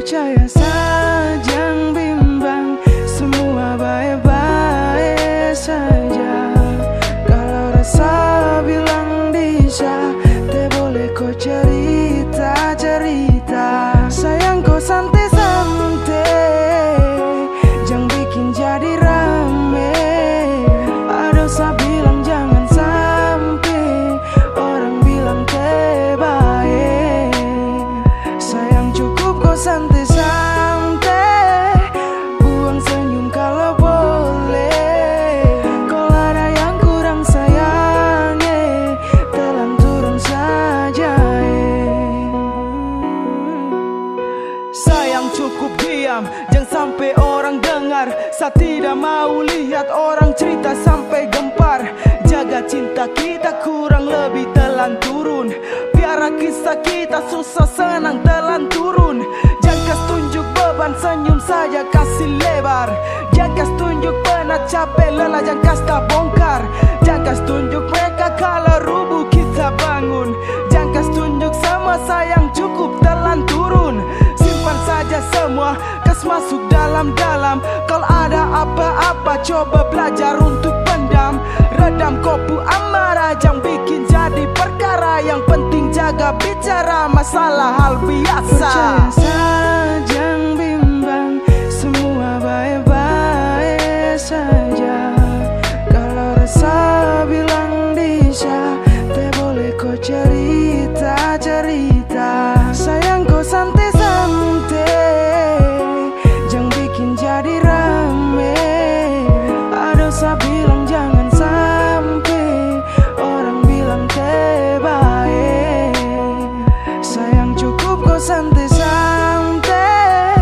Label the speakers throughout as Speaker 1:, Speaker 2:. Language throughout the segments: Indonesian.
Speaker 1: Percaya saja, jangan bimbang, semua baik-baik saja. Kalau rasa bilang bisa, te boleh kau cerita-cerita. Sayang kau santai-santai, jangan bikin jadi rame. Ada saya bilang jangan sampai orang bilang te baik. Sayang cukup kau santai-santai, buang senyum kalau boleh. Kalau ada yang kurang sayang, telan turun saja.
Speaker 2: Sayang cukup diam, jangan sampai orang dengar. Saya tidak mau lihat orang cerita sampai gempar. Jaga cinta kita kurang lebih telan turun. Biar kisah kita susah senang telan turun. Jangan kas tunjuk beban, senyum saja kasih lebar. Jangan kas tunjuk penat capek lelah, jangan kas tak bongkar. Jangan kas tunjuk mereka kalau rubuh kita bangun. Jangan kas tunjuk semua sayang cukup telan turun. Simpan saja semua, kas masuk dalam-dalam. Kalau ada apa-apa coba belajar untuk pendam. Redam kopu amarah, jangan bikin jadi perkara. Yang penting jaga bicara masalah hal biasa.
Speaker 1: Percaya saja, jangan bimbang, semua baik-baik saja. Kalau rasa bilang bisa, te boleh kau cerita-cerita. Sayang kau santai-santai, jangan bikin jadi rame. Ada saya bilang jangan sampai orang bilang te baik. Sayang cukup kau santai-santai,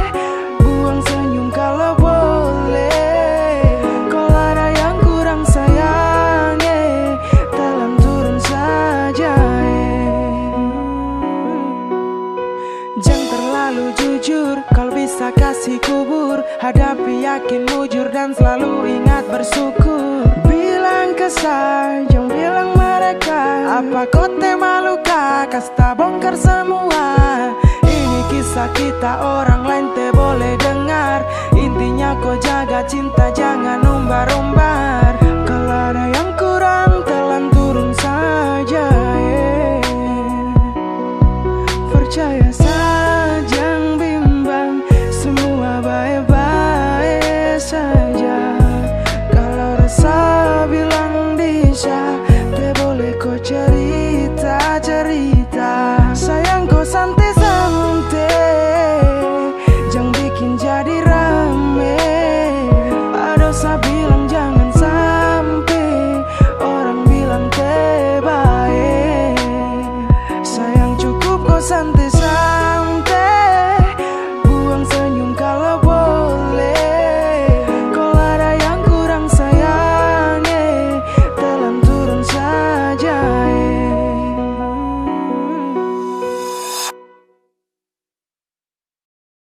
Speaker 1: buang senyum kalau boleh. Kalau ada yang kurang sayang, telan turun saja. Jangan terlalu jujur, kalau bisa kasih kubur. Hadapi yakin mujur dan selalu ingat bersyukur. Bilang ke saya, jangan bilang mereka. Apa kau tema luka, kasta bongkar semua. Ini kisah kita, orang lain te boleh dengar. Intinya kau jaga cinta, jangan umbar-umbar.